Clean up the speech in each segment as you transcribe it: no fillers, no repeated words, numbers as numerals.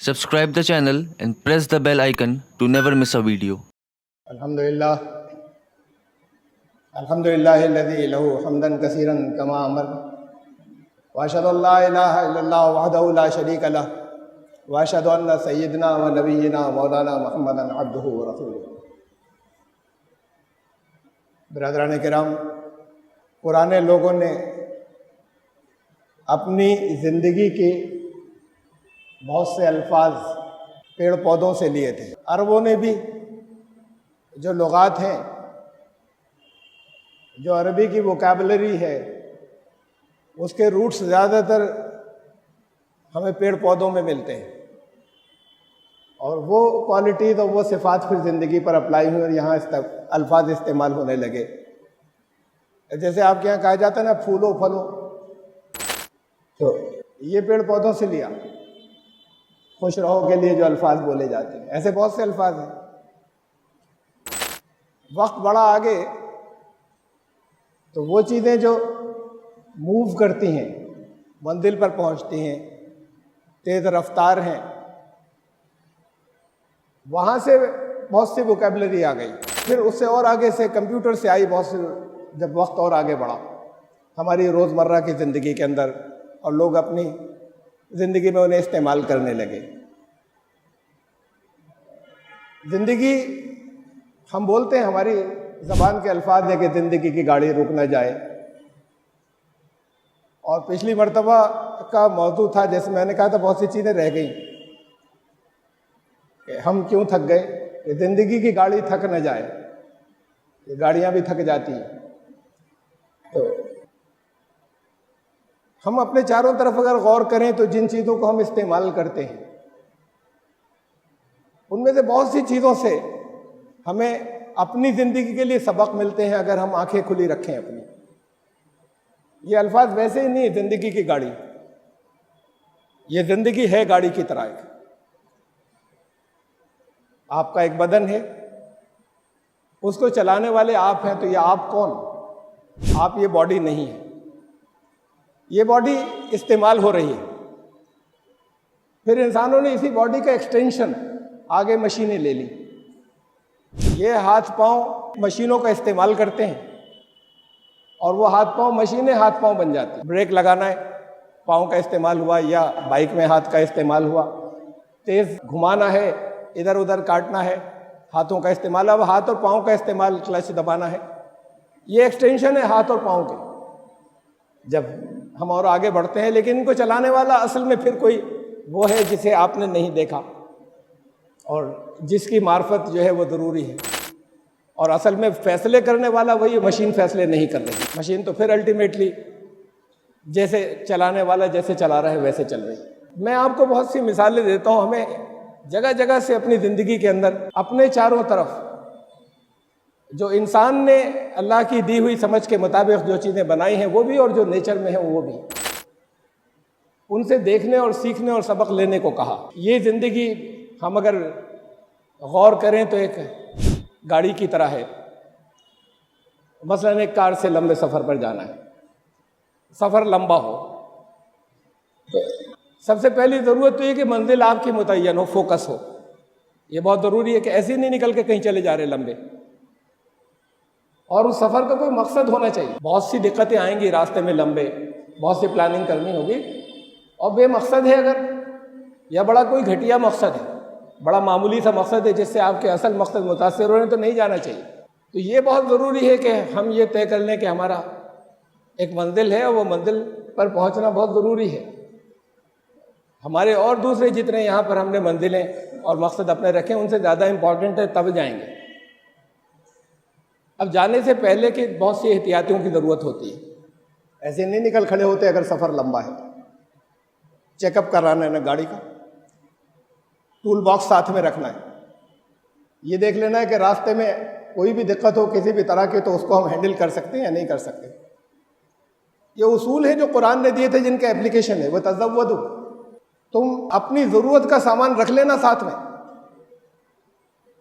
Subscribe the channel and press the bell icon to never miss a video. الحمدللہ الذی لہ حمدا کثیرا کما امر واشهد ان لا الہ الا اللہ وحدہ لا شریک لہ واشهد ان سیدنا و نبینا مولانا محمدا عبدہ ورسولہ۔ برادران کرام، پرانے لوگوں نے اپنی زندگی کے بہت سے الفاظ پیڑ پودوں سے لیے تھے۔ عربوں نے بھی جو لغات ہیں، جو عربی کی ووکیبلری ہے، اس کے روٹس زیادہ تر ہمیں پیڑ پودوں میں ملتے ہیں، اور وہ کوالٹیز اور وہ صفات پھر زندگی پر اپلائی ہوئی اور یہاں الفاظ استعمال ہونے لگے۔ جیسے آپ کے یہاں کہا جاتا ہے نا پھولو پھلو، تو یہ پیڑ پودوں سے لیا۔ خوش رہو کے لیے جو الفاظ بولے جاتے ہیں، ایسے بہت سے الفاظ ہیں۔ وقت بڑا آگے تو وہ چیزیں جو موو کرتی ہیں، منزل پر پہنچتی ہیں، تیز رفتار ہیں، وہاں سے بہت سی ووکیبلری آ گئی۔ پھر اس سے اور آگے سے کمپیوٹر سے آئی بہت سے، جب وقت اور آگے بڑھا ہماری روزمرہ کی زندگی کے اندر، اور لوگ اپنی زندگی میں انہیں استعمال کرنے لگے۔ زندگی، ہم بولتے ہیں، ہماری زبان کے الفاظ ہے کہ زندگی کی گاڑی رک نہ جائے، اور پچھلی مرتبہ کا موضوع تھا، جیسے میں نے کہا تھا، بہت سی چیزیں رہ گئیں کہ ہم کیوں تھک گئے، کہ زندگی کی گاڑی تھک نہ جائے، یہ گاڑیاں بھی تھک جاتی ہیں۔ تو ہم اپنے چاروں طرف اگر غور کریں تو جن چیزوں کو ہم استعمال کرتے ہیں، ان میں سے بہت سی چیزوں سے ہمیں اپنی زندگی کے لیے سبق ملتے ہیں اگر ہم آنکھیں کھلی رکھیں اپنی۔ یہ الفاظ ویسے ہی نہیں، زندگی کی گاڑی، یہ زندگی ہے گاڑی کی طرح۔ ایک آپ کا ایک بدن ہے، اس کو چلانے والے آپ ہیں، تو یہ آپ کون؟ آپ یہ باڈی نہیں ہے، یہ باڈی استعمال ہو رہی ہے۔ پھر انسانوں نے اسی باڈی کا ایکسٹینشن آگے مشینیں لے لی۔ یہ ہاتھ پاؤں مشینوں کا استعمال کرتے ہیں، اور وہ ہاتھ پاؤں مشینیں ہاتھ پاؤں بن جاتی ہیں۔ بریک لگانا ہے، پاؤں کا استعمال ہوا، یا بائک میں ہاتھ کا استعمال ہوا۔ تیز گھمانا ہے، ادھر ادھر کاٹنا ہے، ہاتھوں کا استعمال۔ اب ہاتھ اور پاؤں کا استعمال، کلچ دبانا ہے، یہ ایکسٹینشن ہے ہاتھ اور پاؤں کے۔ جب ہم اور آگے بڑھتے ہیں، لیکن ان کو چلانے والا اصل میں پھر کوئی وہ ہے جسے آپ نے نہیں دیکھا، اور جس کی معرفت جو ہے وہ ضروری ہے، اور اصل میں فیصلے کرنے والا وہی، مشین فیصلے نہیں کر رہی۔ مشین تو پھر الٹیمیٹلی جیسے چلانے والا جیسے چلا رہا ہے ویسے چل رہی۔ میں آپ کو بہت سی مثالیں دیتا ہوں۔ ہمیں جگہ جگہ سے اپنی زندگی کے اندر اپنے چاروں طرف جو انسان نے اللہ کی دی ہوئی سمجھ کے مطابق جو چیزیں بنائی ہیں وہ بھی، اور جو نیچر میں ہیں وہ بھی، ان سے دیکھنے اور سیکھنے اور سبق لینے کو کہا۔ یہ زندگی ہم اگر غور کریں تو ایک گاڑی کی طرح ہے۔ مثلاً ایک کار سے لمبے سفر پر جانا ہے، سفر لمبا ہو، تو سب سے پہلی ضرورت تو یہ کہ منزل آپ کی متعین ہو، فوکس ہو۔ یہ بہت ضروری ہے کہ ایسے ہی نہیں نکل کے کہیں چلے جا رہے لمبے، اور اس سفر کا کوئی مقصد ہونا چاہیے۔ بہت سی دقتیں آئیں گی راستے میں، لمبے، بہت سی پلاننگ کرنی ہوگی، اور بے مقصد ہے اگر، یا بڑا کوئی گھٹیا مقصد ہے، بڑا معمولی سا مقصد ہے جس سے آپ کے اصل مقصد متاثر ہو رہے ہیں، تو نہیں جانا چاہیے۔ تو یہ بہت ضروری ہے کہ ہم یہ طے کر لیں کہ ہمارا ایک منزل ہے، اور وہ منزل پر پہنچنا بہت ضروری ہے۔ ہمارے اور دوسرے جتنے یہاں پر ہم نے منزلیں اور مقصد اپنے رکھے ہیں، ان سے زیادہ امپورٹنٹ ہے، تب جائیں گے۔ اب جانے سے پہلے کہ بہت سی احتیاطیوں کی ضرورت ہوتی ہے، ایسے نہیں نکل کھڑے ہوتے اگر سفر لمبا ہے۔ چیک اپ کرانا ہے نا گاڑی کا، ٹول باکس ساتھ میں رکھنا ہے، یہ دیکھ لینا ہے کہ راستے میں کوئی بھی دقت ہو کسی بھی طرح کی تو اس کو ہم ہینڈل کر سکتے ہیں یا نہیں کر سکتے۔ یہ اصول ہے جو قرآن نے دیے تھے، جن کا اپلیکیشن ہے وہ تزودوا، تم اپنی ضرورت کا سامان رکھ لینا ساتھ میں،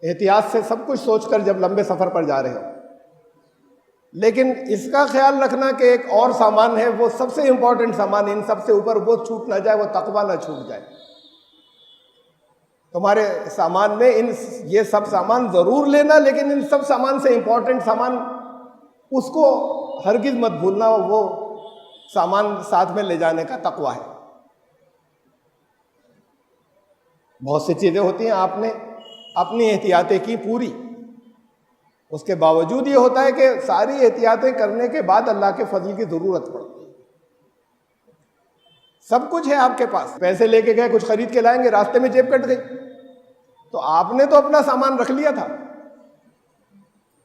احتیاط سے سب کچھ سوچ کر جب لمبے سفر پر جا رہے ہو۔ لیکن اس کا خیال رکھنا کہ ایک اور سامان ہے، وہ سب سے امپورٹنٹ سامان، ان سب سے اوپر وہ چھوٹ نہ جائے، وہ تقویٰ نہ چھوٹ جائے۔ تمہارے سامان میں یہ سب سامان ضرور لینا، لیکن ان سب سامان سے امپورٹنٹ سامان اس کو ہرگز مت بھولنا، وہ سامان ساتھ میں لے جانے کا تقویٰ ہے۔ بہت سی چیزیں ہوتی ہیں، آپ نے اپنی احتیاطیں کی پوری، اس کے باوجود یہ ہوتا ہے کہ ساری احتیاطیں کرنے کے بعد اللہ کے فضل کی ضرورت پڑتی ہے۔ سب کچھ ہے آپ کے پاس، پیسے لے کے گئے کچھ خرید کے لائیں گے، راستے میں جیب کٹ گئی، تو آپ نے تو اپنا سامان رکھ لیا تھا،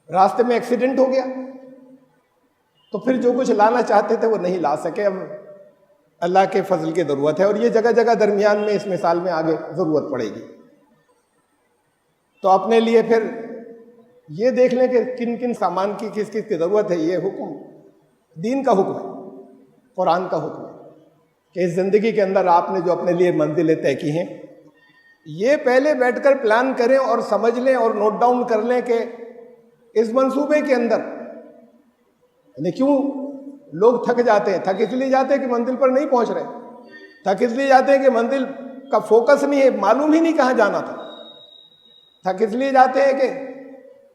راستے میں ایکسیڈنٹ ہو گیا تو پھر جو کچھ لانا چاہتے تھے وہ نہیں لا سکے۔ اب اللہ کے فضل کی ضرورت ہے، اور یہ جگہ جگہ درمیان میں اس مثال میں آگے ضرورت پڑے گی۔ تو اپنے لیے پھر یہ دیکھ لیں کہ کن کن سامان کی کس کس کی ضرورت ہے۔ یہ حکم دین کا حکم ہے، قرآن کا حکم ہے کہ اس زندگی کے اندر آپ نے جو اپنے لیے منزلیں طے کی ہیں، یہ پہلے بیٹھ کر پلان کریں اور سمجھ لیں اور نوٹ ڈاؤن کر لیں کہ اس منصوبے کے اندر یعنی کیوں لوگ تھک جاتے ہیں؟ تھک اس لیے جاتے ہیں کہ منزل پر نہیں پہنچ رہے، تھک اس لیے جاتے ہیں کہ منزل کا فوکس نہیں ہے، معلوم ہی نہیں کہاں جانا تھا، تھک اس لیے جاتے ہیں کہ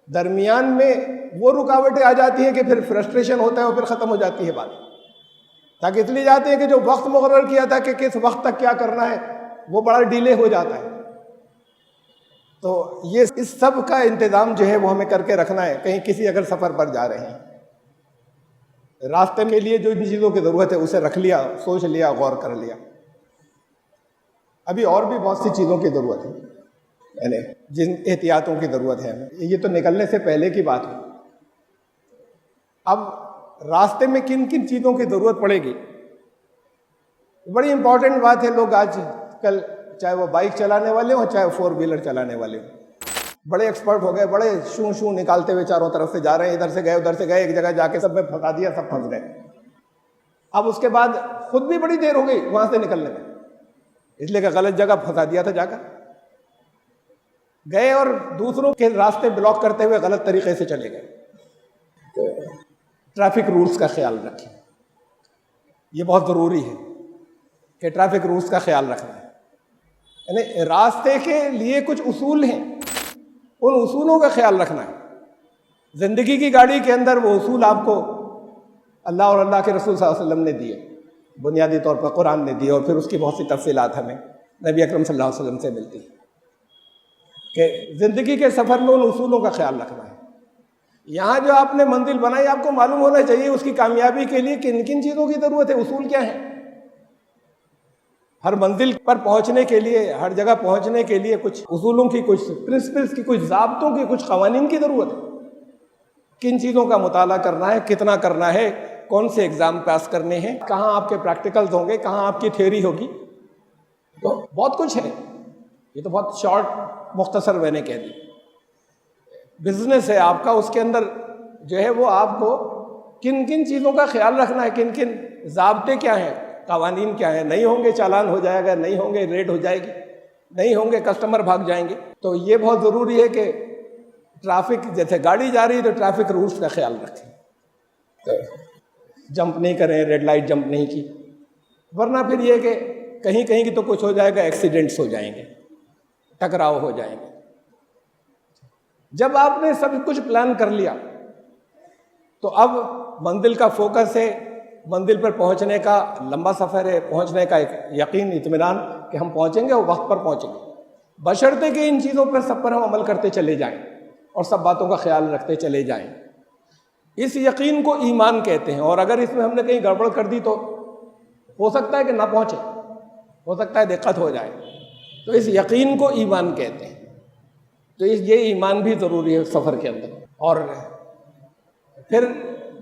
درمیان میں وہ رکاوٹیں آ جاتی ہیں کہ پھر فرسٹریشن ہوتا ہے اور پھر ختم ہو جاتی ہے بات، تھک اس لیے جاتے ہیں کہ جو وقت مقرر کیا تھا کہ کس وقت تک کیا کرنا ہے وہ بڑا ڈیلے ہو جاتا ہے۔ تو یہ اس سب کا انتظام جو ہے وہ ہمیں کر کے رکھنا ہے۔ کہیں کسی اگر سفر پر جا رہے ہیں، راستے کے لیے جو ان چیزوں کی ضرورت ہے اسے رکھ لیا، سوچ لیا، غور کر لیا۔ ابھی اور بھی بہت سی چیزوں کی ضرورت ہے، یعنی جن احتیاطوں کی ضرورت ہے ہمیں، یہ تو نکلنے سے پہلے کی بات ہے۔ اب راستے میں کن کن چیزوں کی ضرورت پڑے گی، بڑی امپورٹنٹ بات ہے۔ لوگ آج کل چاہے وہ بائک چلانے والے ہوں چاہے وہ 4 ویلر چلانے والے ہوں، بڑے ایکسپرٹ ہو گئے، بڑے شوں نکالتے ہوئے چاروں طرف سے جا رہے ہیں، ادھر سے گئے ادھر سے گئے، ایک جگہ جا کے سب میں پھنسا دیا، سب پھنس گئے۔ اب اس کے بعد خود بھی بڑی دیر ہو گئی وہاں سے نکلنے میں، اس لیے کہ غلط جگہ پھنسا دیا تھا جا کر گئے، اور دوسروں کے راستے بلاک کرتے ہوئے غلط طریقے سے چلے گئے۔ ٹریفک رولز کا خیال رکھیں، یہ بہت ضروری ہے کہ ٹریفک رولز کا خیال رکھنا ہے۔ یعنی راستے کے لیے کچھ اصول ہیں، ان اصولوں کا خیال رکھنا ہے۔ زندگی کی گاڑی کے اندر وہ اصول آپ کو اللہ اور اللہ کے رسول صلی اللہ علیہ وسلم نے دیے، بنیادی طور پر قرآن نے دیے، اور پھر اس کی بہت سی تفصیلات ہمیں نبی اکرم صلی اللہ علیہ وسلم سے ملتی ہیں کہ زندگی کے سفر میں ان اصولوں کا خیال رکھنا ہے۔ یہاں جو آپ نے منزل بنائی، آپ کو معلوم ہونا چاہیے اس کی کامیابی کے لیے کن کن چیزوں کی ضرورت ہے، اصول کیا ہیں۔ ہر منزل پر پہنچنے کے لیے، ہر جگہ پہنچنے کے لیے کچھ اصولوں کی، کچھ پرنسپلز کی، کچھ ضابطوں کی، کچھ قوانین کی ضرورت ہے۔ کن چیزوں کا مطالعہ کرنا ہے، کتنا کرنا ہے، کون سے ایگزام پاس کرنے ہیں، کہاں آپ کے پریکٹیکلز ہوں گے، کہاں آپ کی تھیوری ہوگی، تو بہت کچھ ہے۔ یہ تو بہت شارٹ مختصر میں نے کہہ دی۔ بزنس ہے آپ کا، اس کے اندر جو ہے وہ آپ کو کن کن چیزوں کا خیال رکھنا ہے، کن کن ضابطے کیا ہیں، قوانین کیا ہیں۔ نہیں ہوں گے چالان ہو جائے گا، نہیں ہوں گے ریٹ ہو جائے گی، نہیں ہوں گے کسٹمر بھاگ جائیں گے۔ تو یہ بہت ضروری ہے کہ ٹریفک، جیسے گاڑی جا رہی ہے تو ٹریفک رولز کا خیال رکھیں، جمپ نہیں کریں، ریڈ لائٹ جمپ نہیں کی، ورنہ پھر یہ کہ کہیں کہیں کی تو کچھ ہو جائے گا، ایکسیڈنٹس ہو جائیں گے، ٹکراؤ ہو جائیں گے۔ جب آپ نے سب کچھ پلان کر لیا تو اب منزل کا فوکس ہے، منزل پر پہنچنے کا لمبا سفر ہے، پہنچنے کا ایک یقین، اطمینان کہ ہم پہنچیں گے اور وقت پر پہنچیں گے، بشرطے کہ ان چیزوں پر سب پر ہم عمل کرتے چلے جائیں اور سب باتوں کا خیال رکھتے چلے جائیں۔ اس یقین کو ایمان کہتے ہیں، اور اگر اس میں ہم نے کہیں گڑبڑ کر دی تو ہو سکتا ہے کہ نہ پہنچے، ہو سکتا ہے دقت ہو جائے، تو اس یقین کو ایمان کہتے ہیں۔ تو یہ ایمان بھی ضروری ہے سفر کے اندر۔ اور پھر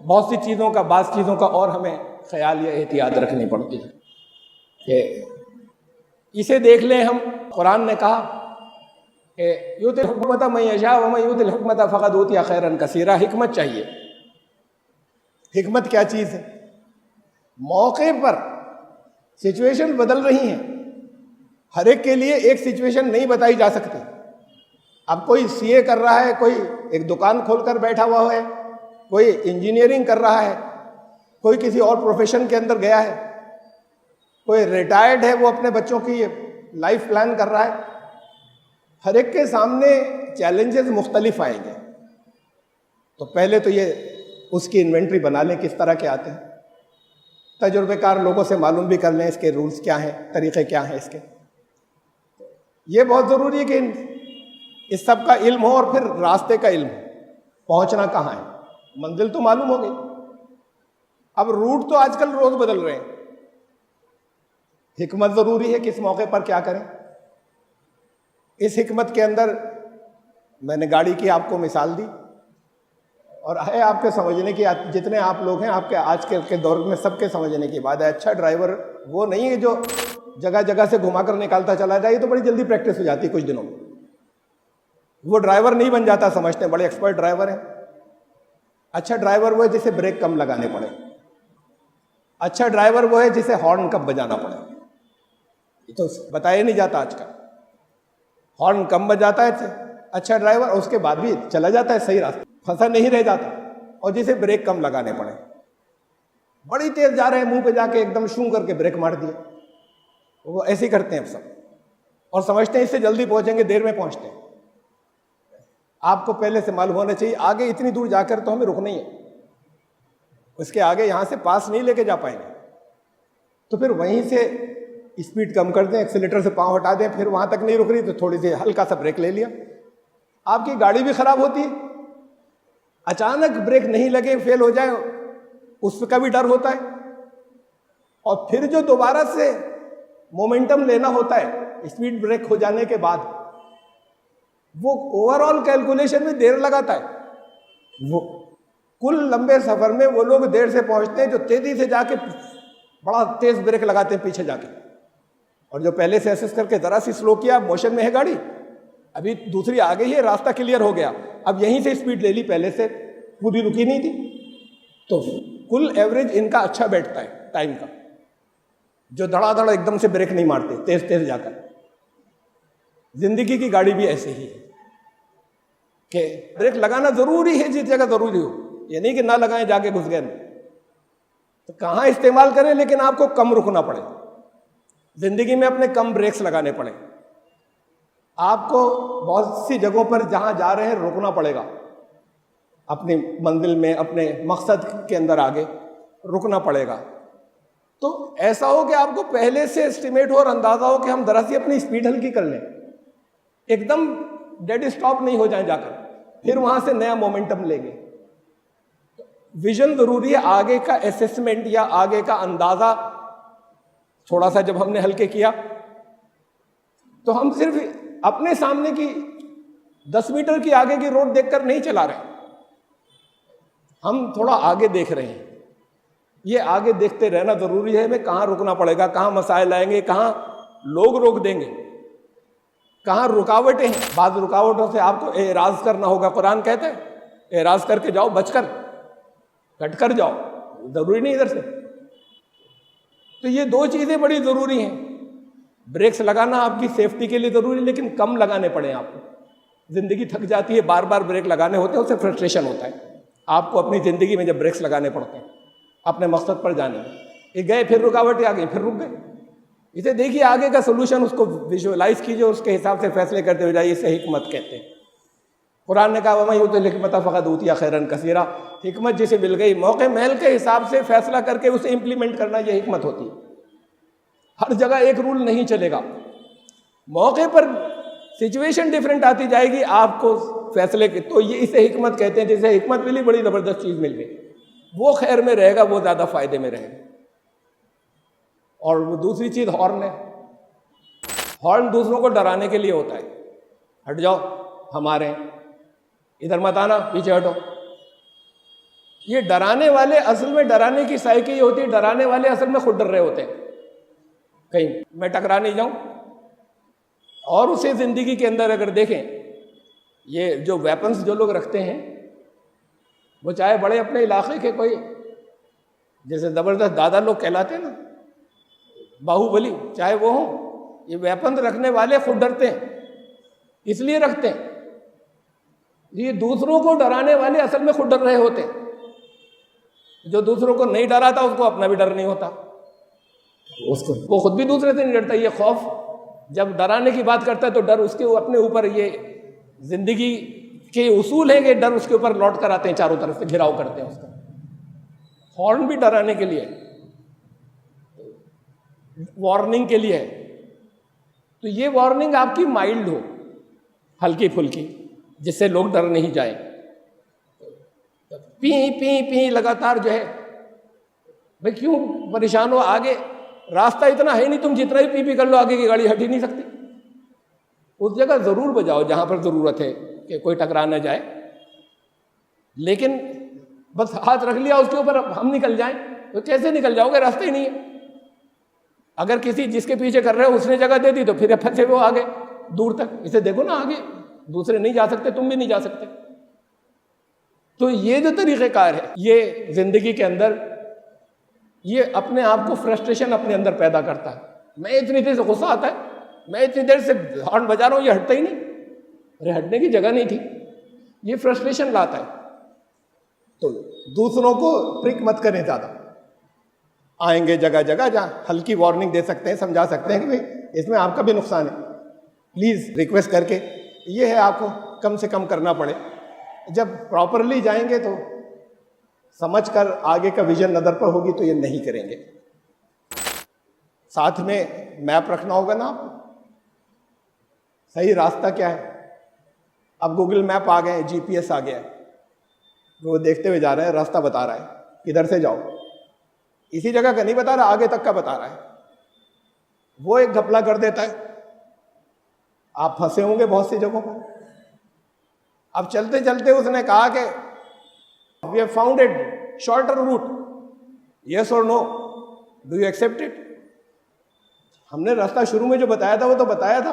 بہت سی چیزوں کا، بعض چیزوں کا اور ہمیں خیال یا احتیاط رکھنی پڑتی ہے کہ اسے دیکھ لیں ہم، قرآن نے کہا کہ یؤتی الحکمۃ من یشاء ومن یؤتی الحکمۃ فقد اوتی خیرا کثیرا۔ حکمت چاہیے۔ حکمت کیا چیز ہے؟ موقع پر سچویشن بدل رہی ہیں، ہر ایک کے لیے ایک سچویشن نہیں بتائی جا سکتی۔ اب کوئی سی اے کر رہا ہے، کوئی ایک دکان کھول کر بیٹھا ہوا ہے، کوئی انجینئرنگ کر رہا ہے، کوئی کسی اور پروفیشن کے اندر گیا ہے، کوئی ریٹائرڈ ہے، وہ اپنے بچوں کی لائف پلان کر رہا ہے۔ ہر ایک کے سامنے چیلنجز مختلف آئیں گے، تو پہلے تو یہ اس کی انوینٹری بنا لیں کس طرح کے آتے ہیں، تجربے کار لوگوں سے معلوم بھی کر لیں اس کے رولز کیا ہیں، طریقے کیا ہیں اس کے. یہ بہت ضروری ہے کہ اس سب کا علم ہو اور پھر راستے کا علم ہو، پہنچنا کہاں ہے. منزل تو معلوم ہو گئی، اب روٹ تو آج کل روز بدل رہے ہیں. حکمت ضروری ہے کس موقع پر کیا کریں. اس حکمت کے اندر میں نے گاڑی کی آپ کو مثال دی، اور ہے آپ کے سمجھنے کی، جتنے آپ لوگ ہیں آپ کے آج کے دور میں سب کے سمجھنے کی بات ہے. اچھا ڈرائیور وہ نہیں ہے جو جگہ جگہ سے گھما کر نکالتا چلا جائے، یہ تو بڑی جلدی پریکٹس ہو جاتی ہے کچھ دنوں میں. وہ ڈرائیور نہیں بن جاتا سمجھتے ہیں بڑے ایکسپرٹ ڈرائیور ہیں. اچھا ڈرائیور وہ ہے جسے بریک کم لگانے پڑے. اچھا ڈرائیور وہ ہے جسے ہارن کب بجانا پڑے. یہ تو بتایا نہیں جاتا آج کل. ہارن کم بجاتا ہے اچھا ڈرائیور، اور اس کے بعد بھی چلا جاتا ہے صحیح راستہ، پھنسا نہیں رہ جاتا. اور جسے بریک کم لگانے پڑے، بڑی تیز جا رہے ہیں، منہ پہ جا کے ایک دم شوں کر کے بریک مار دیے. وہ ایسے ہی کرتے ہیں اب سب، اور سمجھتے ہیں اس سے جلدی پہنچیں گے، دیر میں پہنچتے ہیں. آپ کو پہلے سے معلوم ہونا چاہیے آگے اتنی دور جا کر تو ہمیں رکنا ہی ہے، اس کے آگے یہاں سے پاس نہیں لے کے جا پائیں گے. تو پھر وہیں سے اسپیڈ کم کر دیں، ایکسیلیٹر سے پاؤں ہٹا دیں. پھر وہاں تک نہیں رک رہی تو تھوڑی سی ہلکا سا بریک لے لیا. آپ کی گاڑی بھی خراب ہوتی ہے، اچانک بریک نہیں لگے فیل ہو جائے اس کا بھی ڈر ہوتا ہے. اور پھر جو دوبارہ سے مومنٹم لینا ہوتا ہے اسپیڈ بریک ہو جانے کے بعد، وہ اوور آل کیلکولیشن میں دیر لگاتا ہے. وہ کل لمبے سفر میں وہ لوگ دیر سے پہنچتے ہیں جو تیزی سے جا کے بڑا تیز بریک لگاتے ہیں پیچھے جا کے، اور جو پہلے سے ایسس کر کے ذرا سی سلو کیا، موشن میں ہے گاڑی، ابھی دوسری آ گئی ہے، راستہ کلیئر ہو گیا، اب یہیں سے اسپیڈ لے لی، پہلے سے پوری رکی نہیں تھی. تو کل ایوریج ان کا اچھا بیٹھتا ہے ٹائم کا، جو دھڑا دھڑا ایک دم سے بریک نہیں مارتے تیز تیز جا کر. زندگی کی گاڑی بھی ایسے ہی ہے کہ بریک لگانا ضروری ہے جس جگہ ضروری ہو، یہ نہیں کہ نہ لگائیں جا کے گھس گئے. تو کہاں استعمال کریں، لیکن آپ کو کم رکنا پڑے، زندگی میں اپنے کم بریکس لگانے پڑے. آپ کو بہت سی جگہوں پر جہاں جا رہے ہیں رکنا پڑے گا، اپنی منزل میں اپنے مقصد کے اندر آگے رکنا پڑے گا. تو ایسا ہو کہ آپ کو پہلے سے اسٹیمیٹ ہو اور اندازہ ہو کہ ہم ذرا سی اپنی اسپیڈ ہلکی کر لیں، ایک دم ڈیڈ اسٹاپ نہیں ہو جائیں جا کر، پھر وہاں سے نیا مومنٹم لیں گے. ویژن ضروری ہے، آگے کا اسیسمنٹ یا آگے کا اندازہ. تھوڑا سا جب ہم نے ہلکے کیا تو ہم صرف اپنے سامنے کی 10 میٹر کی آگے کی روڈ دیکھ کر نہیں چلا رہے، ہم تھوڑا آگے دیکھ رہے ہیں. یہ آگے دیکھتے رہنا ضروری ہے. ہمیں کہاں رکنا پڑے گا، کہاں مسائل آئیں گے، کہاں لوگ روک دیں گے، کہاں رکاوٹیں ہیں. بعض رکاوٹوں سے آپ کو اعراض کرنا ہوگا. قرآن کہتا ہے اعراض کر کے جاؤ، بچ کر کٹ کر جاؤ، ضروری نہیں ادھر سے. تو یہ دو چیزیں بڑی ضروری ہیں. بریکس لگانا آپ کی سیفٹی کے لیے ضروری ہے، لیکن کم لگانے پڑیں آپ کو. زندگی تھک جاتی ہے، بار بار بریک لگانے ہوتے ہیں، اس سے فرسٹریشن ہوتا ہے. آپ کو اپنی زندگی میں جب بریکس لگانے پڑتے ہیں اپنے مقصد پر جانے میں، یہ گئے پھر رکاوٹیں آ گئی، پھر رک گئے. اسے دیکھیے آگے کا سولوشن، اس کو ویژولائز کیجیے، اس کے حساب سے فیصلے کرتے ہوئے جائیے. اسے حکمت کہتے ہیں. قرآن نے کہا وَمَن یُؤْتِ الْحِکْمَةَ فَقَدْ أُوتِیَ خَیْرًا کَثِیرًا. حکمت جسے مل گئی موقع محل کے حساب سے فیصلہ کر کے اسے امپلیمنٹ کرنا، یہ حکمت ہوتی ہے. ہر جگہ ایک رول نہیں چلے گا، موقع پر سچویشن ڈیفرنٹ آتی جائے گی آپ کو فیصلے کے. تو یہ اسے حکمت کہتے ہیں. جسے حکمت ملی، بڑی زبردست چیز مل گئی، وہ خیر میں رہے گا، وہ زیادہ فائدے میں رہے گا. اور وہ دوسری چیز ہارن ہے. ہارن دوسروں کو ڈرانے کے لیے ہوتا ہے. ہٹ جاؤ، ہمارے ادھر مت آنا، پیچھے ہٹو. یہ ڈرانے والے اصل میں ڈرانے کی سائیکی یہ ہوتی ہے، ڈرانے والے اصل میں خود ڈر رہے ہوتے ہیں کہیں میں ٹکرا نہیں جاؤں. اور اسے زندگی کے اندر اگر دیکھیں، یہ جو ویپنز جو لوگ رکھتے ہیں، وہ چاہے بڑے اپنے علاقے کے کوئی جیسے زبردست دادا لوگ کہلاتے ہیں نا، باہو بلی، چاہے وہ ہوں، یہ ویپن رکھنے والے خود ڈرتے ہیں. اس لیے رکھتے ہیں، یہ دوسروں کو ڈرانے والے اصل میں خود ڈر رہے ہوتے ہیں. جو دوسروں کو نہیں ڈراتا اس کو اپنا بھی ڈر نہیں ہوتا، اس کو وہ خود بھی دوسرے سے نہیں ڈرتا. یہ خوف جب ڈرانے کی بات کرتا ہے تو ڈر اس کے اپنے اوپر، یہ زندگی کے اصول ہیں کہ ڈر اس کے اوپر لوٹ کر آتے ہیں، چاروں طرف سے گھراؤ کرتے ہیں اس کا. ہارن بھی ڈرانے کے لیے، وارننگ کے لیے ہے. تو یہ وارننگ آپ کی مائلڈ ہو، ہلکی پھلکی، جس سے لوگ ڈر نہیں جائیں. پی پی پی لگاتار جو ہے، بھائی کیوں پریشان ہو؟ آگے راستہ اتنا ہے نہیں، تم جتنا ہی پی پی کر لو آگے کی گاڑی ہٹ ہی نہیں سکتی. اس جگہ ضرور بجاؤ جہاں پر ضرورت ہے کہ کوئی ٹکرا نہ جائے، لیکن بس ہاتھ رکھ لیا اس کے اوپر ہم نکل جائیں تو کیسے نکل جاؤ گے؟ راستہ ہی نہیں ہے. اگر کسی جس کے پیچھے کر رہے ہو اس نے جگہ دے دی تو پھر پھنسے وہ آگے دور تک. اسے دیکھو نا، آگے دوسرے نہیں جا سکتے، تم بھی نہیں جا سکتے. تو یہ جو طریقہ کار ہے یہ زندگی کے اندر، یہ اپنے آپ کو فرسٹریشن اپنے اندر پیدا کرتا ہے. میں اتنی دیر سے غصہ آتا ہے، میں اتنی دیر سے ہارن بجا رہا ہوں، یہ ہٹتا ہی نہیں. ارے ہٹنے کی جگہ نہیں تھی. یہ فرسٹریشن لاتا ہے. تو دوسروں کو ٹرک مت کریں زیادہ. آئیں گے جگہ جگہ جہاں ہلکی وارننگ دے سکتے ہیں، سمجھا سکتے ہیں کہ بھائی اس میں آپ کا بھی نقصان ہے، پلیز ریکویسٹ کر کے یہ ہے آپ کو کم سے کم کرنا پڑے. جب پراپرلی جائیں گے تو سمجھ کر آگے کا ویژن نظر پر ہوگی تو یہ نہیں کریں گے. ساتھ میں میپ رکھنا ہوگا نا آپ کو، صحیح راستہ کیا ہے. اب گوگل میپ آ گئے، جی پی ایس آ گیا ہے، وہ دیکھتے ہوئے جا رہے ہیں، راستہ بتا رہا ہے کدھر سے جاؤ. اسی جگہ کا نہیں بتا رہا، آگے تک کا بتا رہا ہے. وہ ایک گھپلا کر دیتا ہے، آپ پھنسے ہوں گے بہت سی جگہوں پر. اب چلتے چلتے اس نے کہا کہ we have found a shorter route, yes or no, do you accept it. ہم نے راستہ شروع میں جو بتایا تھا وہ تو بتایا تھا،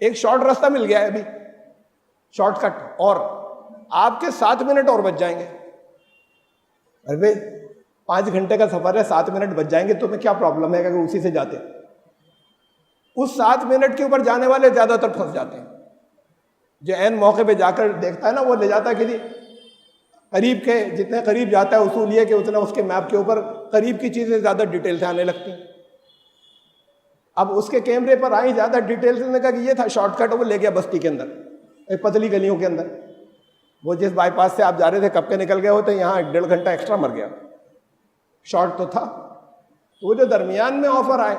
ایک شارٹ راستہ مل گیا ہے ابھی، شارٹ کٹ، اور آپ کے 7 منٹ اور بچ جائیں گے. ارے 5 گھنٹے کا سفر ہے، 7 منٹ بچ جائیں گے، تمہیں کیا پرابلم ہے اگر اسی سے جاتے. اس 7 منٹ کے اوپر جانے والے زیادہ تر پھنس جاتے ہیں. جو عین موقع پہ جا کر دیکھتا ہے نا، وہ لے جاتا ہے کسی قریب کے، جتنے قریب جاتا ہے اصول یہ کہ اتنا اس کے میپ کے اوپر قریب کی چیزیں زیادہ ڈیٹیل سے آنے لگتی ہیں. اب اس کے کیمرے پر آئی زیادہ ڈیٹیل سے، نے کہا کہ یہ تھا شارٹ کٹ، وہ لے گیا بستی کے اندر، ایک پتلی گلیوں کے اندر. وہ جس بائی پاس سے آپ جا رہے تھے کب کے نکل گئے ہوتے، یہاں 1.5 گھنٹہ ایکسٹرا مر گیا. شارٹ تو تھا. تو وہ جو درمیان میں آفر آئے،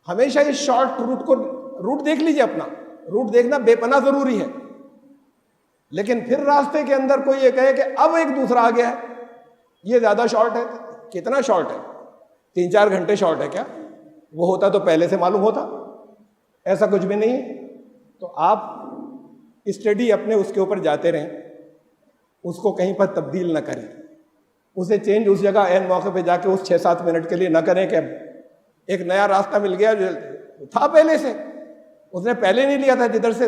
ہمیشہ اس شارٹ روٹ کو، روٹ دیکھ لیجیے اپنا، روٹ دیکھنا بے پناہ ضروری ہے. لیکن پھر راستے کے اندر کوئی یہ کہے کہ اب ایک دوسرا آ گیا ہے، یہ زیادہ شارٹ ہے. کتنا شارٹ ہے؟ 3-4 گھنٹے شارٹ ہے کیا؟ وہ ہوتا تو پہلے سے معلوم ہوتا. ایسا کچھ بھی نہیں ہے. تو آپ اسٹڈی اپنے اس کے اوپر جاتے رہیں، اس کو کہیں پر تبدیل نہ کریں، اسے چینج اس جگہ عین موقع پہ جا کے اس 6-7 منٹ کے لیے نہ کریں کہ ایک نیا راستہ مل گیا جو تھا پہلے سے، اس نے پہلے نہیں لیا تھا، جدھر سے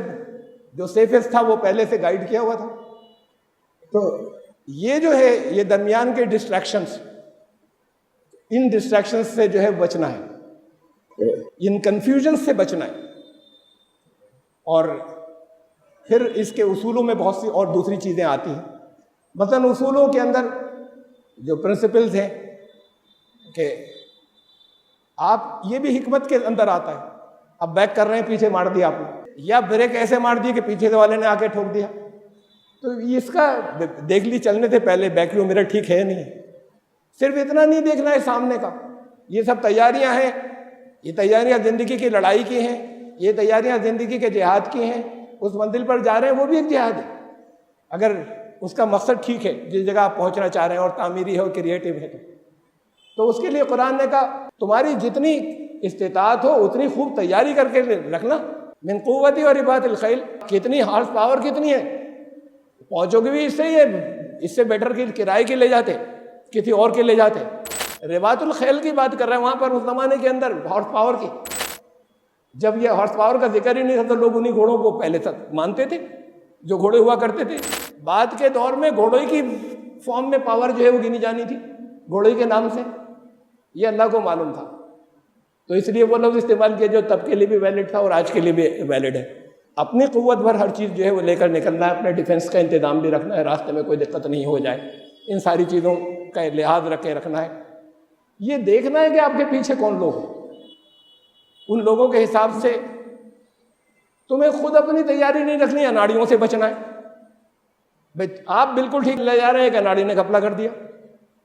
جو سیفسٹ تھا وہ پہلے سے گائیڈ کیا ہوا تھا. تو یہ جو ہے یہ درمیان کے ڈسٹریکشنز، ان ڈسٹریکشنز سے جو ہے بچنا ہے، ان کنفیوژن سے بچنا ہے. اور پھر اس کے اصولوں میں بہت سی اور دوسری چیزیں آتی ہیں. مثلاً اصولوں کے اندر جو پرنسپلز ہیں کہ آپ، یہ بھی حکمت کے اندر آتا ہے. اب بیک کر رہے ہیں، پیچھے مار دیا آپ نے، یا بریک ایسے مار دی کہ پیچھے والے نے آ کے ٹھوک دیا، تو اس کا دیکھ لی چلنے سے پہلے بیک ویو میرر ٹھیک ہے نہیں. صرف اتنا نہیں دیکھنا ہے سامنے کا، یہ سب تیاریاں ہیں، یہ تیاریاں زندگی کی لڑائی کی ہیں، یہ تیاریاں زندگی کے جہاد کی ہیں. اس منزل پر جا رہے ہیں وہ بھی ایک جہاد ہے، اگر اس کا مقصد ٹھیک ہے، جس جگہ آپ پہنچنا چاہ رہے ہیں اور تعمیری ہے اور کریٹو ہے تو اس کے لیے قرآن نے کہا تمہاری جتنی استطاعت ہو اتنی خوب تیاری کر کے رکھنا. من قوتی اور رباط الخیل، کتنی ہارس پاور کتنی ہے، پہنچو گے بھی اس سے، یہ اس سے بیٹر کی کرائے کے لے جاتے، کسی اور کے لے جاتے. رباط الخیل کی بات کر رہے ہیں وہاں پر اس زمانے کے اندر ہارس پاور کی. جب یہ ہارس پاور کا ذکر ہی نہیں تھا تو لوگ انہی گھوڑوں کو پہلے تک مانتے تھے جو گھوڑے ہوا کرتے تھے. بعد کے دور میں گھوڑے کی فارم میں پاور جو ہے وہ گنی جانی تھی گھوڑے کے نام سے، یہ اللہ کو معلوم تھا. تو اس لیے وہ لفظ استعمال کیا جو تب کے لیے بھی ویلڈ تھا اور آج کے لیے بھی ویلڈ ہے. اپنی قوت بھر ہر چیز جو ہے وہ لے کر نکلنا ہے، اپنے ڈیفنس کا انتظام بھی رکھنا ہے، راستے میں کوئی دقت نہیں ہو جائے، ان ساری چیزوں کا لحاظ رکھ کے رکھنا ہے. یہ دیکھنا ہے کہ آپ کے پیچھے کون لوگ ہیں، ان لوگوں کے حساب سے تمہیں خود اپنی تیاری نہیں رکھنی ہے، ناڑیوں سے بچنا ہے. بھائی آپ بالکل ٹھیک لے جا رہے ہیں کہ ناڑی نے گھپلا کر دیا،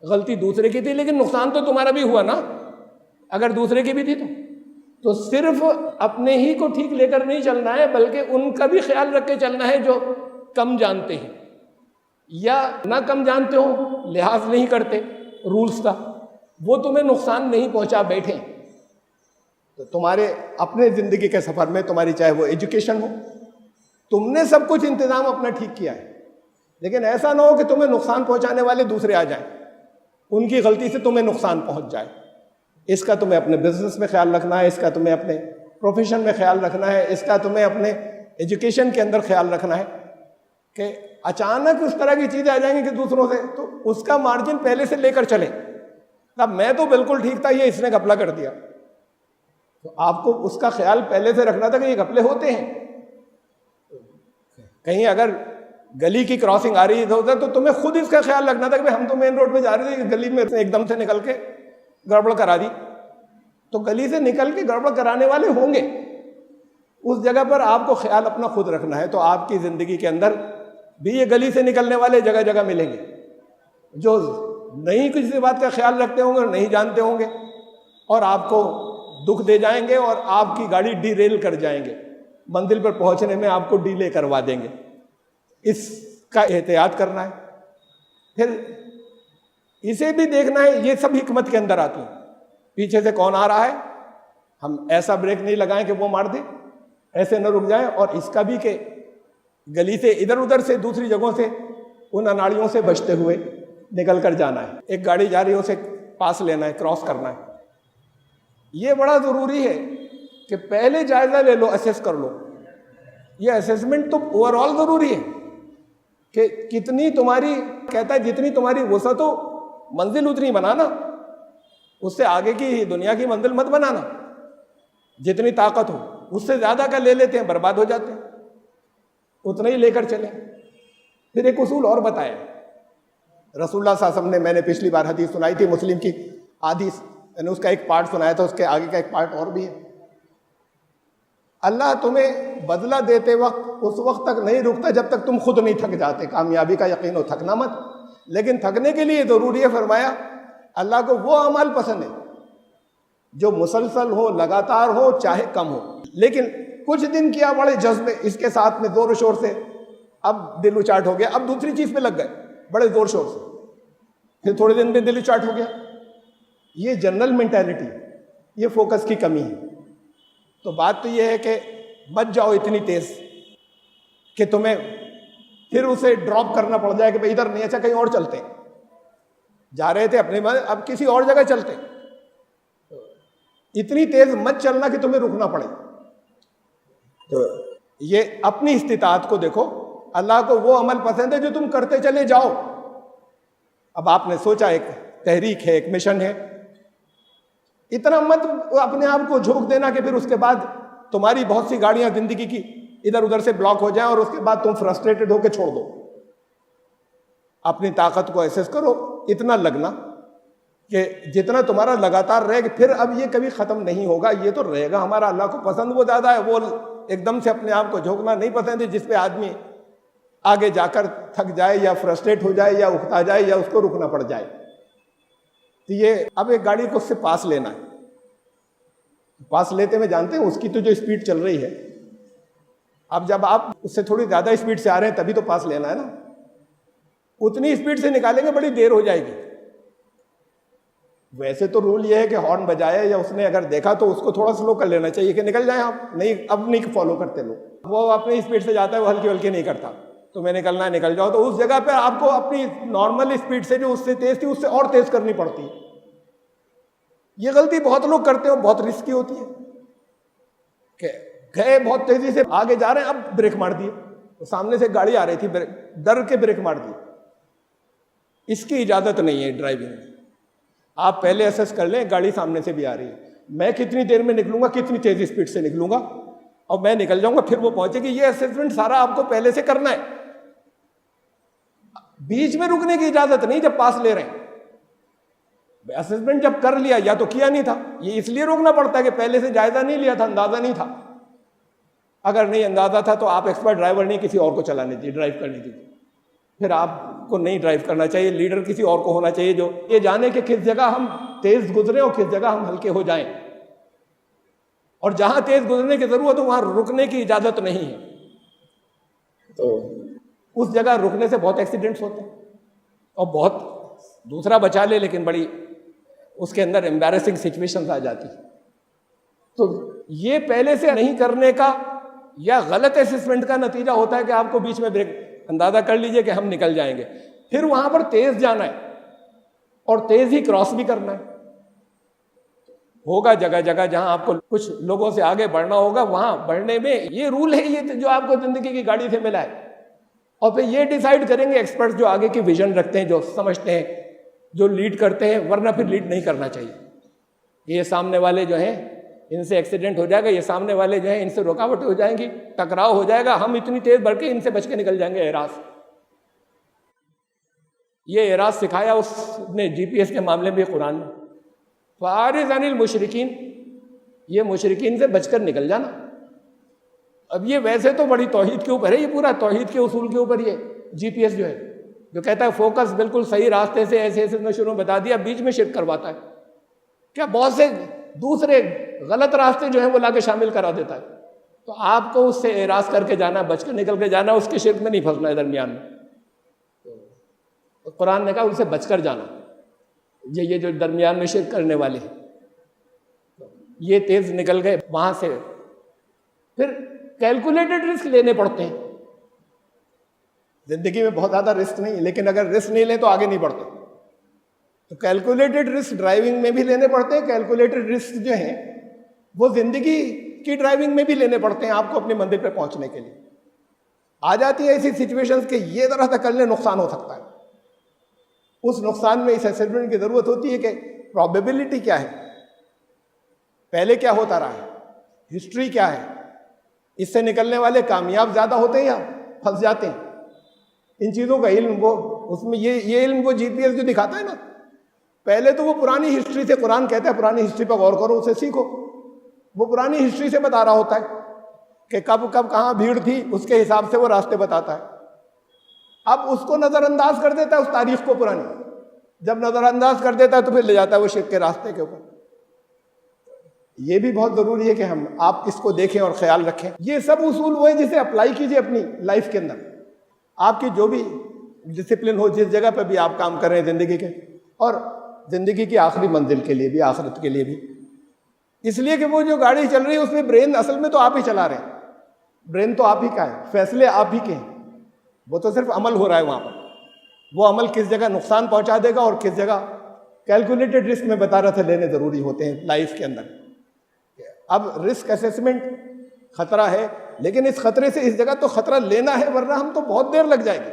غلطی دوسرے کی تھی، لیکن نقصان تو تمہارا بھی ہوا نا اگر دوسرے کی بھی تھی. تو صرف اپنے ہی کو ٹھیک لے کر نہیں چلنا ہے، بلکہ ان کا بھی خیال رکھ کے چلنا ہے جو کم جانتے ہیں یا نہ کم جانتے ہو، لحاظ نہیں کرتے رولز کا، وہ تمہیں نقصان نہیں پہنچا بیٹھے. تو تمہارے اپنے زندگی کے سفر میں تمہاری چاہے وہ ایجوکیشن ہو، تم نے سب کچھ انتظام اپنا ٹھیک کیا ہے، لیکن ایسا نہ ہو کہ تمہیں نقصان پہنچانے والے دوسرے آ جائیں، ان کی غلطی سے تمہیں نقصان پہنچ جائے. اس کا تمہیں اپنے بزنس میں خیال رکھنا ہے، اس کا تمہیں اپنے پروفیشن میں خیال رکھنا ہے، اس کا تمہیں اپنے ایجوکیشن کے اندر خیال رکھنا ہے کہ اچانک اس طرح کی چیزیں آ جائیں گی کہ دوسروں سے، تو اس کا مارجن پہلے سے لے کر چلیں. اب میں تو بالکل ٹھیک تھا، یہ اس نے گھپلا کر دیا، تو آپ کو اس کا خیال پہلے سے رکھنا تھا کہ یہ گھپلے ہوتے ہیں. کہیں اگر گلی کی کراسنگ آ رہی ہے ادھر تو تمہیں خود اس کا خیال رکھنا تھا کہ ہم تو مین روڈ پہ جا رہے تھے، گلی میں ایک دم سے نکل کے گڑبڑ کرا دی. تو گلی سے نکل کے گڑبڑ کرانے والے ہوں گے، اس جگہ پر آپ کو خیال اپنا خود رکھنا ہے. تو آپ کی زندگی کے اندر بھی یہ گلی سے نکلنے والے جگہ جگہ ملیں گے جو نہیں کسی بات کا خیال رکھتے ہوں گے اور نہیں جانتے ہوں گے، اور آپ کو دکھ دے جائیں گے اور آپ کی گاڑی ڈی ریل کر جائیں گے، منزل پر پہنچنے میں آپ کو ڈیلے کروا دیں گے. اس کا احتیاط کرنا ہے. پھر اسے بھی دیکھنا ہے، یہ سب حکمت کے اندر آتی ہیں. پیچھے سے کون آ رہا ہے، ہم ایسا بریک نہیں لگائیں کہ وہ مار دے، ایسے نہ رک جائیں. اور اس کا بھی کہ گلی سے ادھر ادھر سے دوسری جگہوں سے ان اناڑیوں سے بچتے ہوئے نکل کر جانا ہے. ایک گاڑی جا رہی ہے، اسے پاس لینا ہے، کراس کرنا ہے. یہ بڑا ضروری ہے کہ پہلے جائزہ لے لو، اسیس کر لو. یہ اسیسمنٹ تو اوور آل ضروری ہے کہ کتنی تمہاری، کہتا ہے جتنی تمہاری وسعت ہو منزل اتنی بنانا، اس سے آگے کی دنیا کی منزل مت بنانا. جتنی طاقت ہو اس سے زیادہ کا لے لیتے ہیں، برباد ہو جاتے ہیں. اتنا ہی لے کر چلیں. پھر ایک اصول اور بتایا رسول اللہ صلی اللہ علیہ وسلم نے، میں نے پچھلی بار حدیث سنائی تھی مسلم کی حدیث، میں نے اس کا ایک پارٹ سنایا تھا، اس کے آگے کا ایک پارٹ اور بھی ہے. اللہ تمہیں بدلہ دیتے وقت اس وقت تک نہیں رکتا جب تک تم خود نہیں تھک جاتے. کامیابی کا یقین ہو، تھکنا مت. لیکن تھکنے کے لیے ضروری ہے، فرمایا اللہ کو وہ اعمال پسند ہے جو مسلسل ہو، لگاتار ہو، چاہے کم ہو. لیکن کچھ دن کیا بڑے جذبے، اس کے ساتھ میں زور و شور سے، اب دل اچاٹ ہو گیا، اب دوسری چیز پہ لگ گئے بڑے زور شور سے، پھر تھوڑے دن میں دل اچاٹ ہو گیا. یہ جنرل مینٹیلٹی، یہ فوکس کی کمی ہے. تو بات تو یہ ہے کہ مت جاؤ اتنی تیز کہ تمہیں پھر اسے ڈراپ کرنا پڑ جائے کہ بھئی ادھر نہیں، اچھا کہیں اور چلتے ہیں. جا رہے تھے اپنے بعد، اب کسی اور جگہ چلتے. اتنی تیز مت چلنا کہ تمہیں رکنا پڑے. تو یہ اپنی استطاعت کو دیکھو. اللہ کو وہ عمل پسند ہے جو تم کرتے چلے جاؤ. اب آپ نے سوچا ایک تحریک ہے، ایک مشن ہے، اتنا مت اپنے آپ کو جھونک دینا کہ پھر اس کے بعد تمہاری بہت سی گاڑیاں زندگی کی ادھر ادھر سے بلاک ہو جائیں اور اس کے بعد تم فرسٹریٹڈ ہو کے چھوڑ دو. اپنی طاقت کو ایسس کرو، اتنا لگنا کہ جتنا تمہارا لگاتار رہے گا. پھر اب یہ کبھی ختم نہیں ہوگا، یہ تو رہے گا. ہمارا اللہ کو پسند وہ زیادہ ہے، وہ ایک دم سے اپنے آپ کو جھونکنا نہیں پسند ہے، جس پہ آدمی آگے جا کر تھک جائے یا فرسٹریٹ ہو جائے یا اکتا جائے یا اس کو رکنا پڑ جائے. تو یہ اب ایک گاڑی کو اس سے پاس لینا ہے. پاس لیتے میں جانتے ہیں اس کی تو جو اسپیڈ چل رہی ہے، اب جب آپ اس سے تھوڑی زیادہ اسپیڈ سے آ رہے ہیں تبھی تو پاس لینا ہے نا. اتنی اسپیڈ سے نکالیں گے بڑی دیر ہو جائے گی. ویسے تو رول یہ ہے کہ ہارن بجائے یا اس نے اگر دیکھا تو اس کو تھوڑا سلو کر لینا چاہیے کہ نکل جائیں آپ. نہیں، اب نہیں فالو کرتے لوگ. وہ اپنی اسپیڈ سے جاتا ہے، وہ ہلکی ہلکی نہیں کرتا. تمہیں نکلنا ہے نکل جاؤ. تو اس جگہ پہ آپ کو اپنی نارمل اسپیڈ سے جو اس سے تیز تھی اس سے اور تیز کرنی پڑتی ہے. یہ غلطی بہت لوگ کرتے ہیں، بہت رسکی ہوتی ہے کہ گئے بہت تیزی سے آگے جا رہے ہیں، اب بریک مار دیے. سامنے سے گاڑی آ رہی تھی، ڈر کے بریک مار دی. اس کی اجازت نہیں ہے ڈرائیونگ میں. آپ پہلے ایسس کر لیں گاڑی سامنے سے بھی آ رہی ہے، میں کتنی دیر میں نکلوں گا، کتنی تیز اسپیڈ سے نکلوں گا اور میں نکل جاؤں گا، پھر وہ پہنچے گی. یہ اسسمنٹ سارا آپ کو پہلے سے کرنا ہے. بیچ میں رکنے کی اجازت نہیں جب پاس لے رہے ہیں. اسسمنٹ جب کر لیا یا تو کیا نہیں تھا. یہ اس لیے روکنا پڑتا ہے کہ پہلے سے جائزہ نہیں لیا تھا, اندازہ نہیں تھا. اگر نہیں اندازہ تھا تو آپ ایکسپرٹ ڈرائیور نہیں کسی اور کو چلانے دیجیے, ڈرائیو کرنے دیجیے. پھر آپ کو نہیں ڈرائیو کرنا چاہیے. لیڈر کسی اور کو ہونا چاہیے جو یہ جانے کہ کس جگہ ہم تیز گزریں اور کس جگہ ہم ہلکے ہو جائیں, اور جہاں تیز گزرنے کی ضرورت ہو وہاں رکنے کی اجازت نہیں ہے. تو اس جگہ رکنے سے بہت ایکسیڈنٹس ہوتے ہیں, اور بہت دوسرا بچا لے لیکن بڑی اس کے اندر امبیرسنگ سچویشنز آ جاتی. تو یہ پہلے سے نہیں کرنے کا یا غلط اسسمنٹ کا نتیجہ ہوتا ہے کہ آپ کو بیچ میں بریک, اندازہ کر لیجئے کہ ہم نکل جائیں گے, پھر وہاں پر تیز جانا ہے اور تیز ہی کراس بھی کرنا ہے. ہوگا جگہ جگہ جہاں آپ کو کچھ لوگوں سے آگے بڑھنا ہوگا, وہاں بڑھنے میں یہ رول ہے یہ جو آپ کو زندگی کی گاڑی سے ملا ہے. اور پھر یہ ڈیسائیڈ کریں گے ایکسپرٹس جو آگے کی ویژن رکھتے ہیں, جو سمجھتے ہیں, جو لیڈ کرتے ہیں, ورنہ پھر لیڈ نہیں کرنا چاہیے. یہ سامنے والے جو ہیں ان سے ایکسیڈنٹ ہو جائے گا, یہ سامنے والے جو ہیں ان سے رکاوٹ ہو جائیں گی, ٹکراؤ ہو جائے گا, ہم اتنی تیز بڑھ کے ان سے بچ کے نکل جائیں گے. اعراض, یہ اعراض سکھایا اس نے جی پی ایس کے معاملے میں قرآن نے. فَأَعْرِضْ عَنِ الْمُشْرِكِينَ, یہ مشرکین سے بچ کر نکل جانا. اب یہ ویسے تو بڑی توحید کے اوپر ہے, یہ پورا توحید کے اصول کے اوپر یہ جی پی ایس جو ہے, جو کہتا ہے فوکس بالکل صحیح راستے سے ایسے ایسے میں شروع بتا دیا, بیچ میں شرک کرواتا ہے. کیا بہت سے دوسرے غلط راستے جو ہیں وہ لا کے شامل کرا دیتا ہے. تو آپ کو اس سے اعراض کر کے جانا, بچ کے نکل کے جانا, اس کے شرک میں نہیں پھنسنا ہے درمیان میں. تو قرآن نے کہا ان سے بچ کر جانا. یہ جو درمیان میں شرک کرنے والے ہیں یہ تیز نکل گئے وہاں سے. پھر کیلکولیٹڈ رسک لینے پڑتے ہیں. زندگی میں بہت زیادہ رسک نہیں, لیکن اگر رسک نہیں لیں تو آگے نہیں بڑھتے. تو کیلکولیٹڈ رسک ڈرائیونگ میں بھی لینے پڑتے ہیں. کیلکولیٹڈ رسک جو ہیں وہ زندگی کی ڈرائیونگ میں بھی لینے پڑتے ہیں آپ کو اپنی منزل پہ پہنچنے کے لیے. آ جاتی ہے ایسی سچویشنز کہ یہ ذرا سا کرنے نقصان ہو سکتا ہے. اس نقصان میں اس اسسمنٹ کی ضرورت ہوتی ہے کہ پرابیبلٹی کیا ہے, پہلے کیا ہوتا رہا ہے, ہسٹری کیا ہے, اس سے نکلنے والے کامیاب زیادہ ہوتے ہیں یا پھنس جاتے ہیں. ان چیزوں کا علم وہ اس میں یہ علم وہ جی پی ایس جو دکھاتا ہے نا, پہلے تو وہ پرانی ہسٹری سے, قرآن کہتا ہے پرانی ہسٹری پر غور کرو, اسے سیکھو. وہ پرانی ہسٹری سے بتا رہا ہوتا ہے کہ کب کب کہاں بھیڑ تھی, اس کے حساب سے وہ راستے بتاتا ہے. اب اس کو نظر انداز کر دیتا ہے اس تاریخ کو پرانی. جب نظر انداز کر دیتا ہے تو پھر لے جاتا ہے وہ شرک کے راستے کے اوپر. یہ بھی بہت ضروری ہے کہ آپ اس کو دیکھیں اور خیال رکھیں. یہ سب اصول وہ ہیں جسے اپلائی کیجئے اپنی لائف کے اندر. آپ کی جو بھی ڈسپلن ہو, جس جگہ پہ بھی آپ کام کر رہے ہیں زندگی کے, اور زندگی کی آخری منزل کے لیے بھی, آخرت کے لیے بھی. اس لیے کہ وہ جو گاڑی چل رہی ہے اس میں برین اصل میں تو آپ ہی چلا رہے ہیں. برین تو آپ ہی کا ہے, فیصلے آپ ہی کے ہیں. وہ تو صرف عمل ہو رہا ہے وہاں پر. وہ عمل کس جگہ نقصان پہنچا دے گا اور کس جگہ کیلکولیٹڈ رسک میں بتا رہا تھا لینے ضروری ہوتے ہیں لائف کے اندر. اب رسک اسیسمنٹ خطرہ ہے, لیکن اس خطرے سے اس جگہ تو خطرہ لینا ہے, ورنہ ہم تو بہت دیر لگ جائے گی.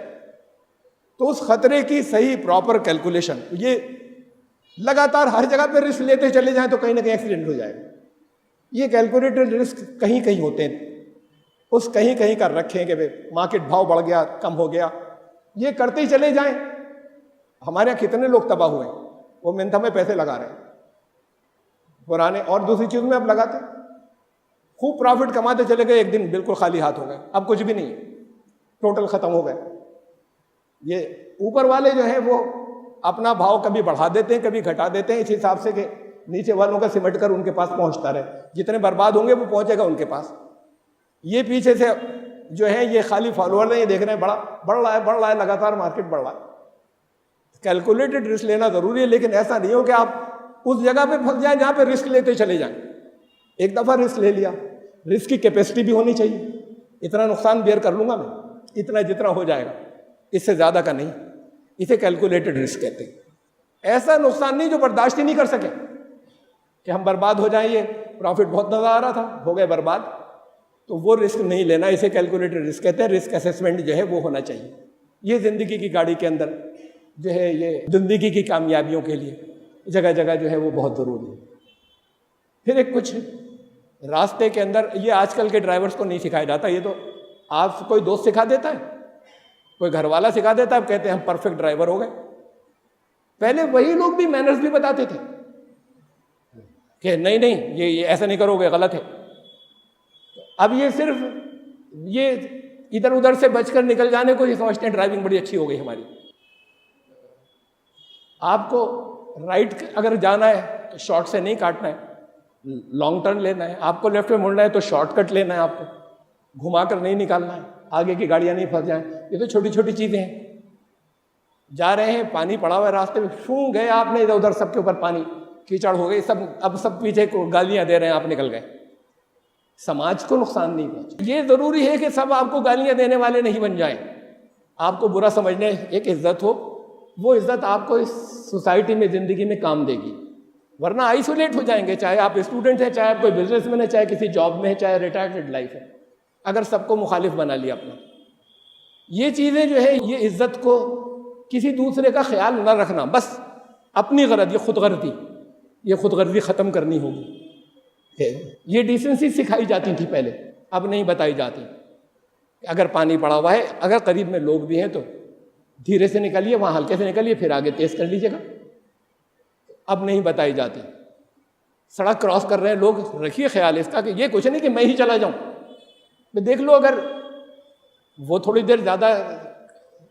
تو اس خطرے کی صحیح پراپر کیلکولیشن, یہ لگاتار ہر جگہ پہ رسک لیتے چلے جائیں تو کہیں نہ کہیں ایکسیڈنٹ ہو جائے گا. یہ کیلکولیٹڈ رسک کہیں کہیں ہوتے ہیں, اس کہیں کہیں کا رکھیں کہ مارکیٹ بھاؤ بڑھ گیا, کم ہو گیا, یہ کرتے ہی چلے جائیں. ہمارے یہاں کتنے لوگ تباہ ہوئے ہیں, وہ منتھا میں پیسے لگا رہے ہیں پرانے اور دوسری چیزوں میں اب لگاتے, خوب پروفٹ کماتے چلے گئے, ایک دن بالکل خالی ہاتھ ہو گئے, اب کچھ بھی نہیں, ٹوٹل ختم ہو گئے. یہ اوپر والے جو ہیں وہ اپنا بھاؤ کبھی بڑھا دیتے ہیں کبھی گھٹا دیتے ہیں, اس حساب سے کہ نیچے والوں کا سمٹ کر ان کے پاس پہنچتا رہے. جتنے برباد ہوں گے وہ پہنچے گا ان کے پاس. یہ پیچھے سے جو ہے یہ خالی فالوور نہیں, یہ دیکھ رہے ہیں بڑھ رہا ہے, لگاتار مارکیٹ بڑھ رہا ہے. کیلکولیٹڈ رسک لینا ضروری ہے, لیکن ایسا نہیں ہو کہ آپ اس جگہ پہ پھنس جائیں جہاں پہ رسک لیتے چلے جائیں. ایک دفعہ رسک لے لیا, رسک کی کیپیسٹی بھی ہونی چاہیے. اتنا نقصان بیئر کر لوں گا میں, اتنا جتنا ہو جائے گا, اس سے زیادہ کا نہیں. اسے کیلکولیٹڈ رسک کہتے ہیں. ایسا نقصان نہیں جو برداشت ہی نہیں کر سکے کہ ہم برباد ہو جائیں, یہ پروفٹ بہت نظر آ رہا تھا, ہو گئے برباد, تو وہ رسک نہیں لینا. اسے کیلکولیٹڈ رسک کہتے ہیں. رسک اسیسمنٹ جو ہے وہ ہونا چاہیے. یہ زندگی کی گاڑی کے اندر جو ہے, یہ زندگی کی کامیابیوں کے لیے جگہ جگہ جو ہے وہ بہت ضروری ہے. پھر ایک کچھ راستے کے اندر, یہ آج کل کے ڈرائیورز کو نہیں سکھایا جاتا, یہ تو آپ کوئی دوست سکھا دیتا ہے, کوئی گھر والا سکھا دیتا ہے, اب کہتے ہیں ہم پرفیکٹ ڈرائیور ہو گئے. پہلے وہی لوگ بھی مینرز بھی بتاتے تھے کہ نہیں نہیں یہ ایسا نہیں کرو گے، غلط ہے. اب یہ صرف یہ ادھر ادھر سے بچ کر نکل جانے کو یہ سمجھتے ہیں ڈرائیونگ بڑی اچھی ہو گئی ہماری. آپ کو رائٹ اگر جانا ہے تو شارٹ سے نہیں کاٹنا ہے، لانگ ٹرن لینا ہے. آپ کو لیفٹ میں مڑنا ہے تو شارٹ کٹ لینا ہے، آپ کو گھما کر نہیں نکالنا ہے، آگے کی گاڑیاں نہیں پھنس جائیں. یہ تو چھوٹی چھوٹی چیزیں ہیں. جا رہے ہیں، پانی پڑا ہوا ہے راستے میں، فوں گئے آپ نے ادھر ادھر، سب کے اوپر پانی کیچڑ ہو گئی، اب سب پیچھے کو گالیاں دے رہے ہیں، آپ نکل گئے. سماج کو نقصان نہیں پہنچا. یہ ضروری ہے کہ سب آپ کو گالیاں دینے والے نہیں بن جائیں، آپ کو برا سمجھنے ایک عزت ہو، وہ عزت آپ کو اس سوسائٹی میں زندگی میں کام دے گی. ورنہ آئسولیٹ ہو جائیں گے، چاہے آپ اسٹوڈنٹ ہیں، چاہے آپ کوئی بزنس مین ہے، چاہے کسی جاب میں ہے، چاہے ریٹائرڈ لائف ہے. اگر سب کو مخالف بنا لیا اپنا. یہ چیزیں جو ہے، یہ عزت کو، کسی دوسرے کا خیال نہ رکھنا، بس اپنی غرض، یہ خود غرضی ختم کرنی ہوگی. یہ ڈیسنسی سکھائی جاتی تھی پہلے، اب نہیں بتائی جاتی. اگر پانی پڑا ہوا ہے، اگر قریب میں لوگ بھی ہیں تو دھیرے سے نکلیے، وہاں ہلکے سے نکلیے، پھر آگے تیز کر لیجیے گا. اب نہیں بتائی جاتی. سڑک کراس کر رہے ہیں لوگ، رکھیے خیال اس کا کہ یہ کچھ نہیں کہ میں ہی چلا جاؤں. دیکھ لو، اگر وہ تھوڑی دیر زیادہ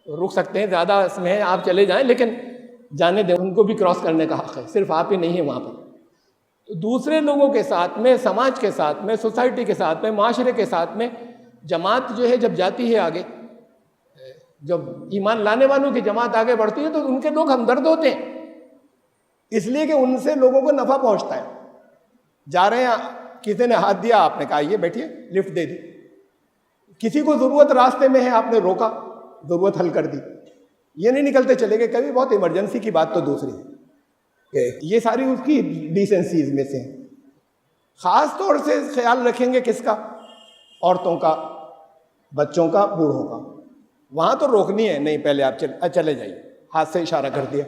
رک سکتے ہیں، زیادہ اس میں آپ چلے جائیں، لیکن جانے دیں، ان کو بھی کراس کرنے کا حق ہے، صرف آپ ہی نہیں ہیں وہاں پر. دوسرے لوگوں کے ساتھ میں، سماج کے ساتھ میں، سوسائٹی کے ساتھ میں، معاشرے کے ساتھ میں جماعت جو ہے جب جاتی ہے آگے، جب ایمان لانے والوں کی جماعت آگے بڑھتی ہے تو ان کے لوگ ہمدرد ہوتے ہیں، اس لیے کہ ان سے لوگوں کو نفع پہنچتا ہے. جا رہے ہیں، کسی نے ہاتھ دیا، آپ نے کہا یہ بیٹھیے، لفٹ دے دی. کسی کو ضرورت راستے میں ہے، آپ نے روکا، ضرورت حل کر دی. یہ نہیں نکلتے چلے گئے. کبھی بہت ایمرجنسی کی بات تو دوسری ہے. یہ ساری اس کی ڈیسنسیز میں سے ہیں. خاص طور سے خیال رکھیں گے کس کا؟ عورتوں کا، بچوں کا، بوڑھوں کا. وہاں تو روکنی ہے، نہیں پہلے آپ چلے جائیے، ہاتھ سے اشارہ کر دیا.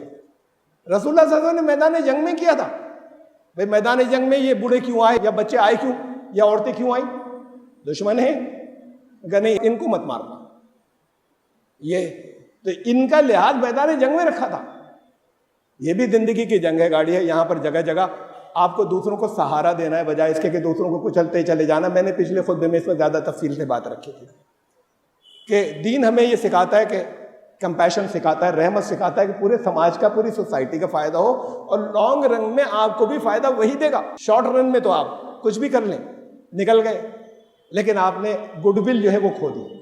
رسول اللہ صلی اللہ علیہ وسلم نے میدان جنگ میں کیا تھا. بھائی میدان جنگ میں یہ بوڑھے کیوں آئے، یا بچے آئے کیوں، یا عورتیں کیوں آئیں؟ دشمن ہیں کہ نہیں، ان کو مت مارنا. یہ تو ان کا لحاظ میدان جنگ میں رکھا تھا. یہ بھی زندگی کی جنگ ہے، گاڑی ہے، یہاں پر جگہ جگہ آپ کو دوسروں کو سہارا دینا ہے، بجائے اس کے کہ دوسروں کو کچلتے چلے جانا. میں نے پچھلے خطبے میں اس میں زیادہ تفصیل سے بات رکھی تھی کہ دین ہمیں یہ سکھاتا ہے کہ کمپیشن سکھاتا ہے، رحمت سکھاتا ہے کہ پورے سماج کا، پوری سوسائٹی کا فائدہ ہو، اور لانگ رن میں آپ کو بھی فائدہ وہی دے گا. شارٹ رن میں تو آپ کچھ بھی کر لیں، نکل گئے، لیکن آپ نے گڈ ول جو ہے وہ کھو دی.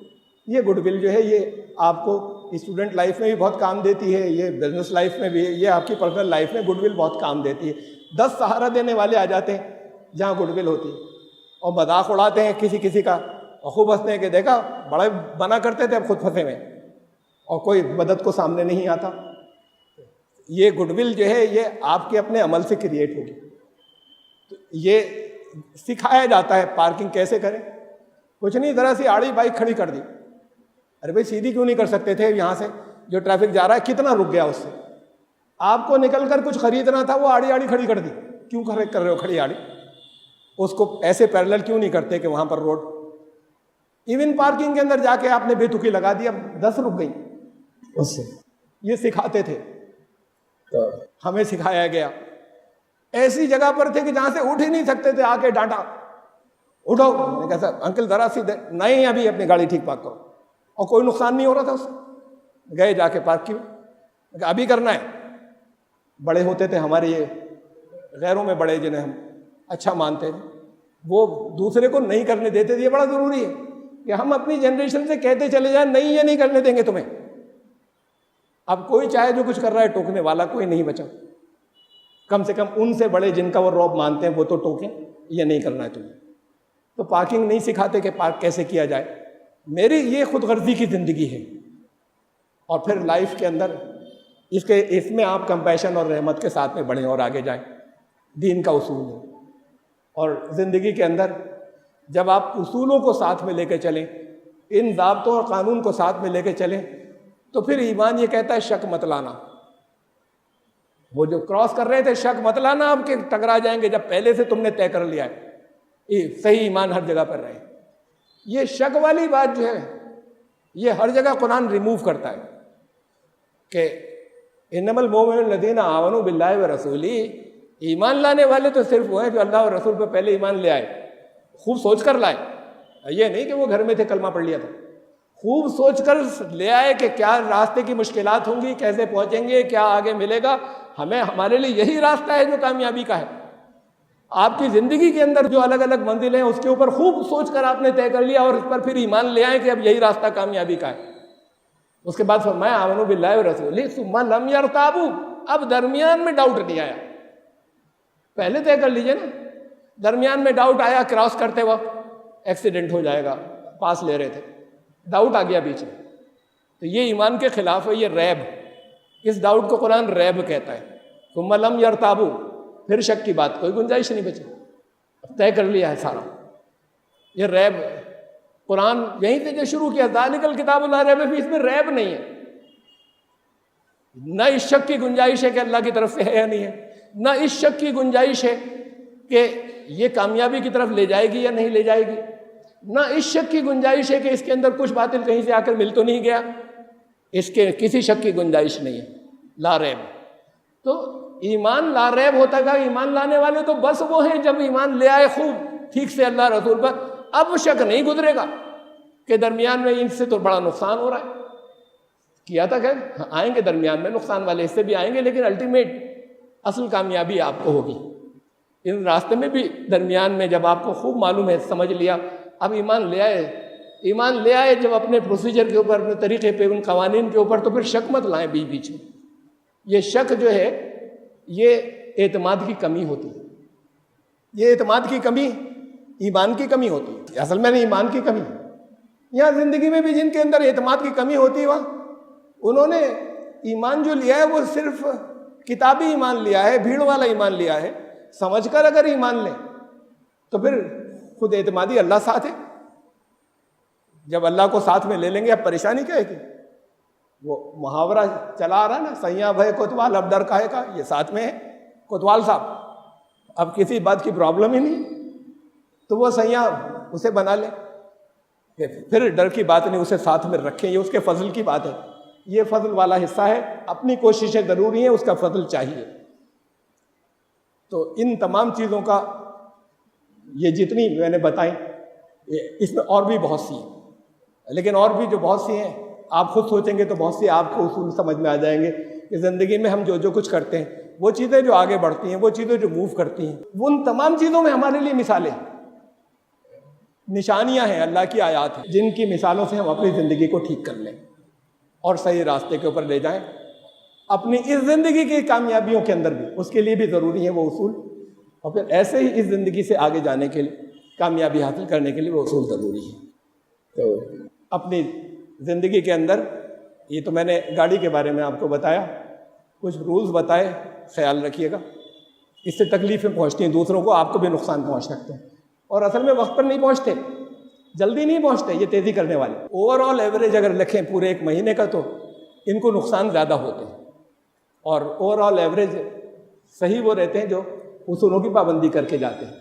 یہ گڈ ول جو ہے یہ آپ کو اسٹوڈنٹ لائف میں بھی بہت کام دیتی ہے، یہ بزنس لائف میں بھی، یہ آپ کی پرسنل لائف میں گڈ ول بہت کام دیتی ہے. 10 سہارا دینے والے آ جاتے ہیں جہاں گڈ ول ہوتی ہے، اور مذاق اڑاتے ہیں کسی کا، اور خوب ہنستے ہیں کہ دیکھا بڑے بنا کرتے تھے، اب خود پھنسے ہوئے، اور کوئی مدد کو سامنے نہیں آتا. یہ گڈ ول جو ہے یہ آپ کے اپنے عمل سے کریٹ ہوگی. تو یہ سکھایا جاتا ہے پارکنگ کیسے کریں. کچھ نہیں، ذرا سی آڑی بائک کھڑی کر دی. ارے بھائی سیدھی کیوں نہیں کر سکتے تھے؟ یہاں سے جو ٹریفک جا رہا ہے کتنا رک گیا، اس سے آپ کو نکل کر کچھ خریدنا تھا، وہ آڑی کھڑی کر دی. کیوں کر رہے ہو کھڑی آڑی؟ اس کو ایسے پیرلل کیوں نہیں کرتے کہ وہاں پر روڈ. ایون پارکنگ کے اندر جا کے آپ نے بے تکی لگا دی، اب 10 رک گئی. اس سے یہ سکھاتے تھے، ہمیں سکھایا گیا. ایسی جگہ پر تھے کہ جہاں سے اٹھ ہی نہیں سکتے تھے، آ کے ڈانٹا، اٹھو. میں نے کہا سر انکل ذرا سی نہیں، ابھی اپنی گاڑی ٹھیک پارک کرو. اور کوئی نقصان نہیں ہو رہا تھا اس سے. گئے جا کے پارک کی، ابھی کرنا ہے. بڑے ہوتے تھے ہمارے، یہ غیروں میں بڑے جنہیں ہم اچھا مانتے تھے، وہ دوسرے کو نہیں کرنے دیتے تھے. یہ بڑا ضروری ہے کہ ہم اپنی جنریشن سے کہتے چلے جائیں نہیں، یہ نہیں کرنے دیں گے تمہیں. اب کوئی چاہے جو کچھ کر رہا ہے، ٹوکنے والا کوئی نہیں بچا. کم سے کم ان سے بڑے جن کا وہ رعب مانتے ہیں وہ تو ٹوکیں، یہ نہیں کرنا ہے تمہیں. تو پارکنگ نہیں سکھاتے کہ پارک کیسے کیا جائے. میری یہ خود غرضی کی زندگی ہے. اور پھر لائف کے اندر اس میں آپ کمپیشن اور رحمت کے ساتھ میں بڑھیں اور آگے جائیں. دین کا اصول ہے. اور زندگی کے اندر جب آپ اصولوں کو ساتھ میں لے کے چلیں، ان ضابطوں اور قانون کو ساتھ میں لے کے چلیں، تو پھر ایمان یہ کہتا ہے شک مت لانا. وہ جو کراس کر رہے تھے، شک مت لانا آپ کے ٹکرا جائیں گے، جب پہلے سے تم نے طے کر لیا ہے. صحیح ایمان ہر جگہ پر رہے. یہ شک والی بات جو ہے یہ ہر جگہ قرآن ریموو کرتا ہے کہ انما المؤمنون الذین آمنوا باللہ ورسولہ، ایمان لانے والے تو صرف وہ ہیں جو اللہ اور رسول پہ پہلے ایمان لے آئے، خوب سوچ کر لائے. یہ نہیں کہ وہ گھر میں تھے کلمہ پڑھ لیا تھا، خوب سوچ کر لے آئے کہ کیا راستے کی مشکلات ہوں گی، کیسے پہنچیں گے، کیا آگے ملے گا. ہمارے لیے یہی راستہ ہے جو کامیابی کا ہے. آپ کی زندگی کے اندر جو الگ الگ منزلیں ہیں اس کے اوپر خوب سوچ کر آپ نے طے کر لیا اور اس پر پھر ایمان لے آئے کہ اب یہی راستہ کامیابی کا ہے. اس کے بعد فرمایا آمنوا باللہ ورسولہ ثم لم یرتابوا، اب درمیان میں ڈاؤٹ نہیں آیا. پہلے طے کر لیجئے نا، درمیان میں ڈاؤٹ آیا کراس کرتے وقت ایکسیڈنٹ ہو جائے گا، پاس لے رہے تھے، ڈاؤٹ آ گیا بیچ میں، تو یہ ایمان کے خلاف ہے، یہ ریب. اس ڈاؤٹ کو قرآن ریب کہتا ہے. ثم لم یرتابوا، پھر شک کی بات، کوئی گنجائش نہیں بچی، طے کر لیا ہے سارا. یہ ریب قرآن یہیں سے جو شروع کیا، ذالک الکتاب لا ریب فیہ، اس میں ریب نہیں ہے. نہ اس شک کی گنجائش ہے کہ اللہ کی طرف سے ہے یا نہیں ہے، نہ اس شک کی گنجائش ہے کہ یہ کامیابی کی طرف لے جائے گی یا نہیں لے جائے گی، نہ اس شک کی گنجائش ہے کہ اس کے اندر کچھ باطل کہیں سے آ کر مل تو نہیں گیا. اس کے کسی شک کی گنجائش نہیں ہے، لا ریب. تو ایمان لا ریب ہوتا گا. ایمان لانے والے تو بس وہ ہیں جب ایمان لے آئے خوب ٹھیک سے اللہ رسول پر، اب شک نہیں گزرے گا کہ درمیان میں ان سے تو بڑا نقصان ہو رہا ہے. کیا تھا کہ آئیں گے درمیان میں نقصان والے، اس سے بھی آئیں گے، لیکن الٹیمیٹ اصل کامیابی آپ کو ہوگی. ان راستے میں بھی درمیان میں جب آپ کو خوب معلوم ہے، سمجھ لیا، اب ایمان لے آئے جب اپنے پروسیجر کے اوپر، اپنے طریقے پہ، ان قوانین کے اوپر، تو پھر شک مت لائیں بیچ میں. یہ شک جو ہے یہ اعتماد کی کمی ہوتی ہے. یہ اعتماد کی کمی ایمان کی کمی ہوتی ہے. اصل میں نہیں، ایمان کی کمی. یہاں زندگی میں بھی جن کے اندر اعتماد کی کمی ہوتی ہے، وہاں انہوں نے ایمان جو لیا ہے وہ صرف کتابی ایمان لیا ہے، بھیڑ والا ایمان لیا ہے. سمجھ کر اگر ایمان لیں تو پھر خود اعتمادی اللہ ساتھ ہے. جب اللہ کو ساتھ میں لے لیں گے اب پریشانی کیا ہے؟ کہ وہ محاورہ چلا آ رہا ہے نا، سیاں بھائی کوتوال اب ڈر کاہے کا، یہ ساتھ میں ہے کوتوال صاحب. اب کسی بات کی پرابلم ہی نہیں تو وہ سیاں اسے بنا لے، پھر ڈر کی بات نہیں، اسے ساتھ میں رکھیں. یہ اس کے فضل کی بات ہے، یہ فضل والا حصہ ہے. اپنی کوششیں ضروری ہیں، اس کا فضل چاہیے. تو ان تمام چیزوں کا یہ جتنی میں نے بتائیں، اس میں اور بھی بہت سی ہیں، لیکن اور بھی جو بہت سی ہیں آپ خود سوچیں گے تو بہت سی آپ کو اصول سمجھ میں آ جائیں گے کہ زندگی میں ہم جو کچھ کرتے ہیں، وہ چیزیں جو آگے بڑھتی ہیں، وہ چیزیں جو موو کرتی ہیں، ان تمام چیزوں میں ہمارے لیے مثالیں ہیں، نشانیاں ہیں، اللہ کی آیات ہیں، جن کی مثالوں سے ہم اپنی زندگی کو ٹھیک کر لیں اور صحیح راستے کے اوپر لے جائیں. اپنی اس زندگی کی کامیابیوں کے اندر بھی اس کے لیے بھی ضروری ہیں وہ اصول، اور پھر ایسے ہی اس زندگی سے آگے جانے کے لیے، کامیابی حاصل کرنے کے لیے وہ اصول ضروری ہیں. تو اپنی زندگی کے اندر، یہ تو میں نے گاڑی کے بارے میں آپ کو بتایا، کچھ رولز بتائے، خیال رکھیے گا. اس سے تکلیفیں پہنچتی ہیں دوسروں کو، آپ کو بھی نقصان پہنچ سکتے ہیں، اور اصل میں وقت پر نہیں پہنچتے، جلدی نہیں پہنچتے یہ تیزی کرنے والے. اوور آل ایوریج اگر لکھیں پورے ایک مہینے کا تو ان کو نقصان زیادہ ہوتے ہیں، اور اوور آل ایوریج صحیح وہ رہتے ہیں جو اصولوں کی پابندی کر کے جاتے ہیں.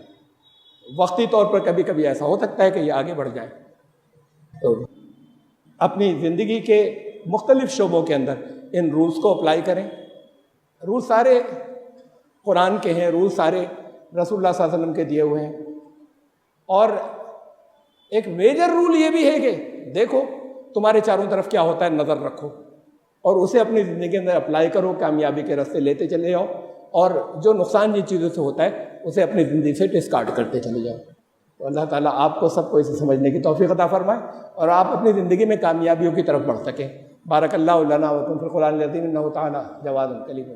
وقتی طور پر کبھی کبھی ایسا ہو سکتا ہے کہ یہ آگے بڑھ جائیں. تو اپنی زندگی کے مختلف شعبوں کے اندر ان رولز کو اپلائی کریں. رول سارے قرآن کے ہیں، رول سارے رسول اللہ صلی اللہ علیہ وسلم کے دیے ہوئے ہیں. اور ایک میجر رول یہ بھی ہے کہ دیکھو تمہارے چاروں طرف کیا ہوتا ہے، نظر رکھو اور اسے اپنی زندگی کے اندر اپلائی کرو، کامیابی کے راستے لیتے چلے جاؤ، اور جو نقصان جن چیزوں سے ہوتا ہے اسے اپنی زندگی سے ڈسکارڈ کرتے چلے جاؤ. تو اللہ تعالیٰ آپ کو سب کو اسے سمجھنے کی توفیق عطا فرمائے اور آپ اپنی زندگی میں کامیابیوں کی طرف بڑھ سکیں. بارک اللہ لنا و لکم فی القرآن العظیم انہ تعالیٰ جواد کلیم.